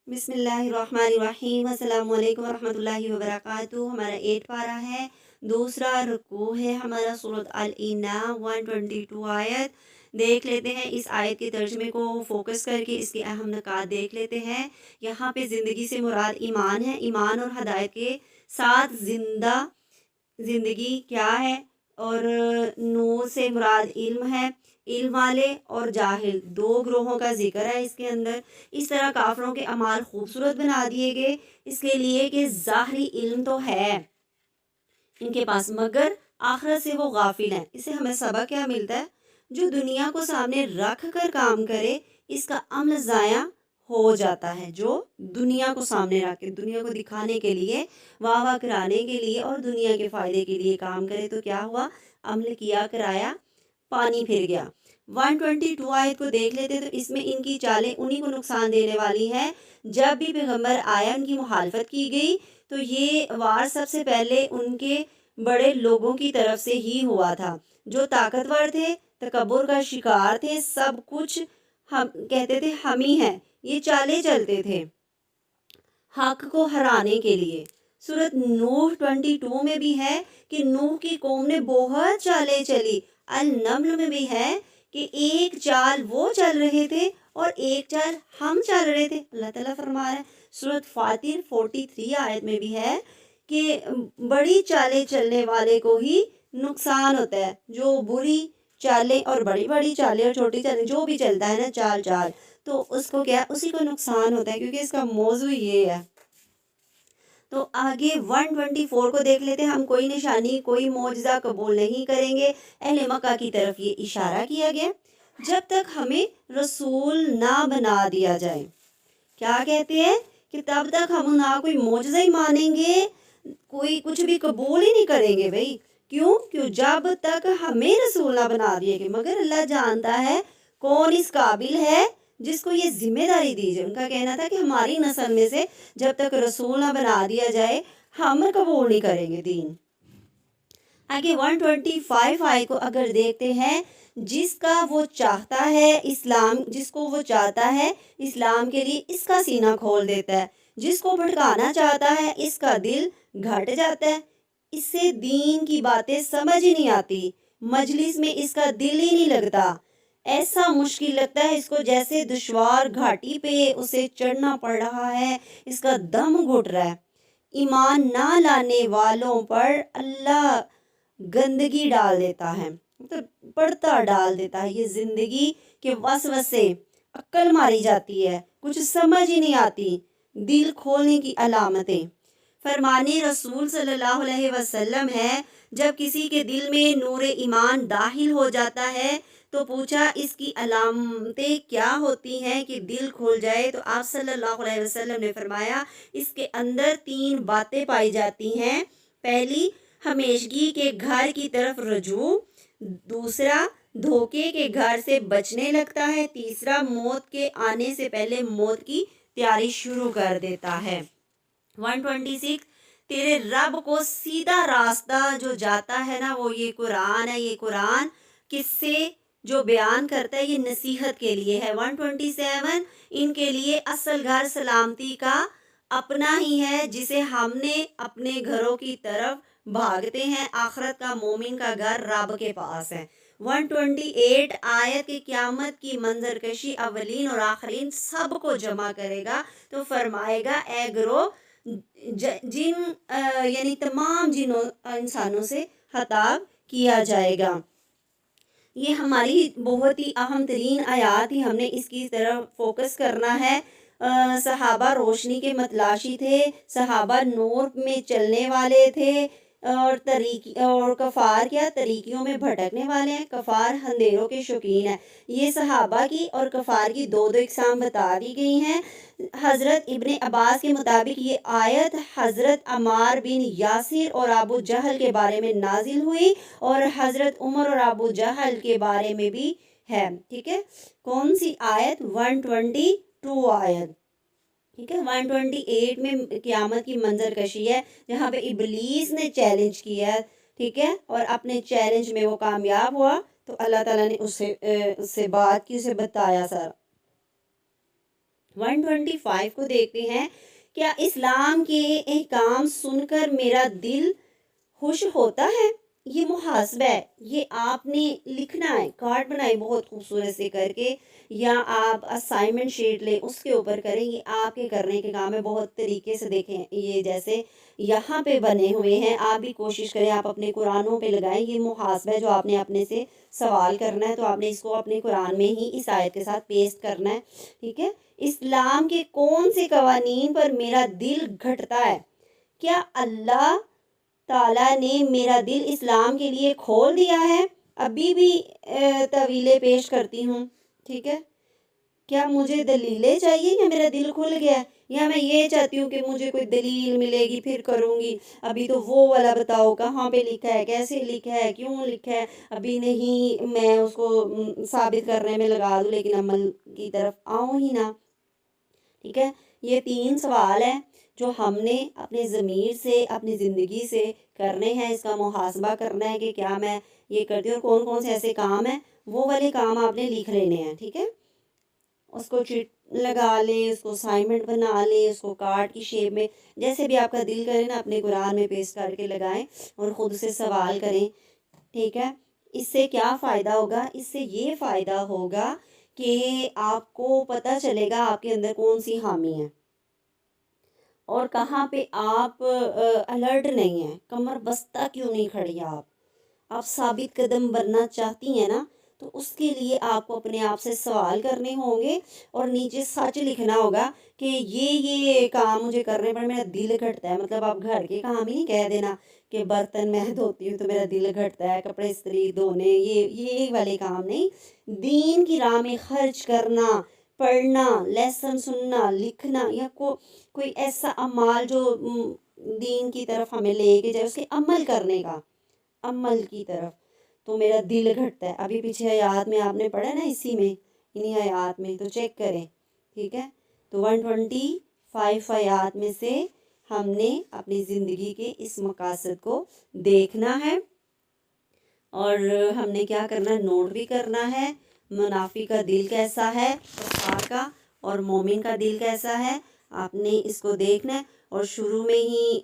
بسم اللہ الرحمن الرحیم، السلام علیکم ورحمۃ اللہ وبرکاتہ۔ ہمارا 8 پارہ ہے، دوسرا رکوع ہے ہمارا سورۃ الانعام 122 آیت۔ دیکھ لیتے ہیں اس آیت کے ترجمے کو فوکس کر کے اس کے اہم نکات دیکھ لیتے ہیں۔ یہاں پہ زندگی سے مراد ایمان ہے، ایمان اور ہدایت کے ساتھ زندہ زندگی کیا ہے، اور نور سے مراد علم ہے۔ علم والے اور جاہل دو گروہوں کا ذکر ہے اس کے اندر۔ اس طرح کافروں کے اعمال خوبصورت بنا دیے گئے اس کے لیے کہ ظاہری علم تو ہے ان کے پاس، مگر آخرت سے وہ غافل ہیں۔ اس سے ہمیں سبق کیا ملتا ہے؟ جو دنیا کو سامنے رکھ کر کام کرے اس کا عمل ضائع ہو جاتا ہے۔ جو دنیا کو سامنے رکھ کے، دنیا کو دکھانے کے لیے، واہ واہ کرانے کے لیے اور دنیا کے فائدے کے لیے کام کرے تو کیا ہوا؟ عمل کیا کرایا پانی پھر گیا۔ 122 آیت کو دیکھ لیتے تو اس میں ان کی چالیں انہی کو نقصان دینے والی ہے۔ جب بھی پیغمبر آیا ان کی مخالفت کی گئی تو یہ وار سب سے پہلے ان کے بڑے لوگوں کی طرف سے ہی ہوا تھا، جو طاقتور تھے، تکبر کا شکار تھے، سب کچھ ہم کہتے تھے ہم ہی ہیں، یہ چالیں چلتے تھے حق کو ہرانے کے لیے۔ سورۃ نوح 22 میں بھی ہے کہ نوح کی قوم نے بہت چالیں چلی۔ النمل میں بھی ہے کہ ایک چال وہ چل رہے تھے اور ایک چال ہم چل رہے تھے۔ اللہ تعالیٰ فرما رہا ہے سورۃ فاطر 43 آیت میں بھی ہے کہ بڑی چالیں چلنے والے کو ہی نقصان ہوتا ہے۔ جو بری چالیں اور بڑی بڑی چالیں اور چھوٹی چالیں جو بھی چلتا ہے نا چال چال، تو اس کو کیا، اسی کو نقصان ہوتا ہے، کیونکہ اس کا موضوع یہ ہے۔ تو آگے 124 کو دیکھ لیتے ہیں۔ ہم کوئی نشانی، کوئی معجزہ قبول نہیں کریں گے۔ اہل مکہ کی طرف یہ اشارہ کیا گیا جب تک ہمیں رسول نہ بنا دیا جائے۔ کیا کہتے ہیں کہ تب تک ہم نہ کوئی معجزہ ہی مانیں گے، کوئی کچھ بھی قبول ہی نہیں کریں گے بھائی۔ کیوں جب تک ہمیں رسول نہ بنا دیے گئے۔ مگر اللہ جانتا ہے کون اس قابل ہے جس کو یہ ذمہ داری دی جائے۔ ان کا کہنا تھا کہ ہماری نسل میں سے جب تک رسول نہ بنا دیا جائے ہم قبول نہیں کریں گے دین۔ آگے 125 آیت کو اگر دیکھتے ہیں، جس کا وہ چاہتا ہے اسلام، جس کو وہ چاہتا ہے اسلام کے لیے اس کا سینہ کھول دیتا ہے، جس کو بھٹکانا چاہتا ہے اس کا دل گھٹ جاتا ہے، اس سے دین کی باتیں سمجھ ہی نہیں آتی، مجلس میں اس کا دل ہی نہیں لگتا، ایسا مشکل لگتا ہے اس کو جیسے دشوار گھاٹی پہ اسے چڑھنا پڑ رہا ہے، اس کا دم گھٹ رہا ہے۔ ایمان نہ لانے والوں پر اللہ گندگی ڈال دیتا ہے، مطلب پڑتا ڈال دیتا ہے۔ یہ زندگی کے وسوسے، عقل ماری جاتی ہے، کچھ سمجھ ہی نہیں آتی، دل کھولنے کی علامتیں۔ فرمانے رسول صلی اللہ علیہ وسلم ہے، جب کسی کے دل میں نور ایمان داخل ہو جاتا ہے تو پوچھا اس کی علامتیں کیا ہوتی ہیں کہ دل کھول جائے، تو آپ صلی اللہ علیہ وسلم نے فرمایا اس کے اندر 3 باتیں پائی جاتی ہیں۔ پہلی، ہمیشگی کے گھر کی طرف رجوع، دوسرا دھوکے کے گھر سے بچنے لگتا ہے، تیسرا موت کے آنے سے پہلے موت کی تیاری شروع کر دیتا ہے۔ 126، تیرے رب کو سیدھا راستہ جو جاتا ہے نا وہ یہ قرآن ہے۔ یہ قرآن کس سے جو بیان کرتا ہے یہ نصیحت کے لیے ہے۔ 127، ان کے لیے اصل گھر سلامتی کا اپنا ہی ہے جسے ہم نے اپنے گھروں کی طرف بھاگتے ہیں، آخرت کا مومن کا گھر رب کے پاس ہے۔ 128 آیت کی قیامت کی منظر کشی اولین اور آخرین سب کو جمع کرے گا تو فرمائے گا اے گروہ جن یعنی تمام جنوں انسانوں سے خطاب کیا جائے گا۔ یہ ہماری بہت ہی اہم ترین آیات ہی، ہم نے اس کی طرف فوکس کرنا ہے۔ صحابہ روشنی کے متلاشی تھے، صحابہ نور میں چلنے والے تھے، اور کفار کیا طریقوں میں بھٹکنے والے ہیں، کفار اندھیروں کے شوقین ہیں۔ یہ صحابہ کی اور کفار کی دو اقسام بتا دی گئی ہیں۔ حضرت ابن عباس کے مطابق یہ آیت حضرت عمار بن یاسر اور ابو جہل کے بارے میں نازل ہوئی، اور حضرت عمر اور ابو جہل کے بارے میں بھی ہے۔ ٹھیک ہے، کون سی آیت؟ 122 آیت۔ ٹھیک ہے، 128 میں قیامت کی منظر کشی ہے جہاں پہ ابلیس نے چیلنج کیا ہے، ٹھیک ہے، اور اپنے چیلنج میں وہ کامیاب ہوا تو اللہ تعالیٰ نے اس سے بات کی، اسے بتایا سر۔ 125 کو دیکھتے ہیں. کیا اسلام کے احکام سن کر میرا دل خوش ہوتا ہے؟ یہ محاسبہ ہے، یہ آپ نے لکھنا ہے، کارڈ بنائے بہت خوبصورت سے کر کے، یا آپ اسائنمنٹ شیٹ لیں اس کے اوپر کریں. یہ آپ کے کرنے کے کام ہے. بہت طریقے سے دیکھیں، یہ جیسے یہاں پہ بنے ہوئے ہیں، آپ بھی کوشش کریں آپ اپنے قرآنوں پہ لگائیں. یہ محاسبہ ہے جو آپ نے اپنے سے سوال کرنا ہے، تو آپ نے اس کو اپنے قرآن میں ہی اس آیت کے ساتھ پیسٹ کرنا ہے. ٹھیک ہے. اسلام کے کون سے قوانین پر میرا دل گھٹتا ہے؟ کیا اللہ تعالیٰ نے میرا دل اسلام کے لیے کھول دیا ہے؟ ابھی بھی طویلیں پیش کرتی ہوں. ٹھیک ہے. کیا مجھے دلیلیں چاہیے یا میرا دل کھل گیا ہے؟ یا میں یہ چاہتی ہوں کہ مجھے کوئی دلیل ملے گی پھر کروں گی. ابھی تو وہ والا بتاؤ کہاں پہ لکھا ہے، کیسے لکھا ہے، کیوں لکھا ہے. ابھی نہیں میں اس کو ثابت کرنے میں لگا دوں لیکن عمل کی طرف آؤں ہی نہ. ٹھیک ہے. یہ 3 سوال ہیں جو ہم نے اپنے ضمیر سے، اپنی زندگی سے کرنے ہیں. اس کا محاسبہ کرنا ہے کہ کیا میں یہ کرتی ہوں، اور کون کون سے ایسے کام ہیں وہ والے کام آپ نے لکھ لینے ہیں. ٹھیک ہے. اس کو چٹ لگا لیں، اس کو اسائنمنٹ بنا لیں، اس کو کارڈ کی شیپ میں جیسے بھی آپ کا دل کرے نا اپنے قرآن میں پیسٹ کر کے لگائیں اور خود سے سوال کریں. ٹھیک ہے. اس سے کیا فائدہ ہوگا؟ اس سے یہ فائدہ ہوگا کہ آپ کو پتہ چلے گا آپ کے اندر کون سی خامی ہے اور کہاں پہ آپ الرٹ نہیں ہیں. کمر بستہ کیوں نہیں کھڑی آپ ثابت قدم بننا چاہتی ہیں نا، تو اس کے لیے آپ کو اپنے آپ سے سوال کرنے ہوں گے اور نیچے سچ لکھنا ہوگا کہ یہ کام مجھے کرنے پر میرا دل گھٹتا ہے. مطلب آپ گھر کے کام ہی نہیں کہہ دینا کہ برتن میں دھوتی ہوں تو میرا دل گھٹتا ہے، کپڑے استری دھونے، یہ والے کام نہیں. دین کی راہ میں خرچ کرنا، پڑھنا، لیسن سننا، لکھنا، یا کوئی ایسا اعمال جو دین کی طرف ہمیں لے کے جائے، اس کے عمل کرنے کا، عمل کی طرف، تو میرا دل گھٹتا ہے. ابھی پیچھے آیات میں آپ نے پڑھا نا، اسی میں انہی آیات میں، تو چیک کریں. ٹھیک ہے. تو 125 آیات میں سے ہم نے اپنی زندگی کے اس مقاصد کو دیکھنا ہے اور ہم نے کیا کرنا ہے، نوٹ بھی کرنا ہے. منافق کا دل کیسا ہے کفار کا، اور مومن کا دل کیسا ہے، آپ نے اس کو دیکھنا ہے. اور شروع میں ہی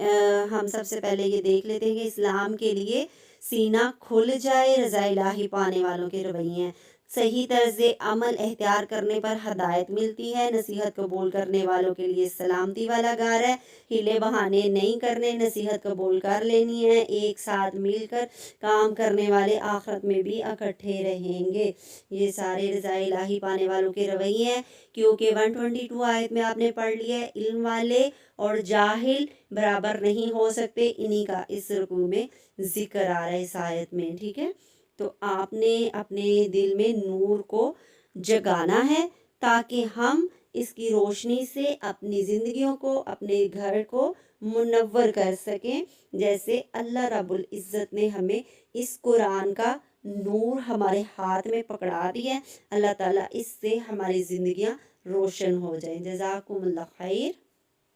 ہم سب سے پہلے یہ دیکھ لیتے ہیں کہ اسلام کے لیے سینہ کھل جائے رضا الہی پانے والوں کے رویے ہیں. صحیح طرز عمل اختیار کرنے پر ہدایت ملتی ہے. نصیحت قبول کرنے والوں کے لیے سلامتی والا گھر ہے. ہیلے بہانے نہیں کرنے، نصیحت قبول کر لینی ہے. ایک ساتھ مل کر کام کرنے والے آخرت میں بھی اکٹھے رہیں گے. یہ سارے رضا الہی پانے والوں کے رویے ہیں. کیونکہ 122 آیت میں آپ نے پڑھ لیا ہے، علم والے اور جاہل برابر نہیں ہو سکتے. انہی کا اس رکوع میں ذکر آ رہا ہے اس آیت میں. ٹھیک ہے. تو آپ نے اپنے دل میں نور کو جگانا ہے تاکہ ہم اس کی روشنی سے اپنی زندگیوں کو، اپنے گھر کو منور کر سکیں، جیسے اللہ رب العزت نے ہمیں اس قرآن کا نور ہمارے ہاتھ میں پکڑا دیا ہے. اللہ تعالیٰ اس سے ہماری زندگیاں روشن ہو جائیں. جزاکم اللہ خیر.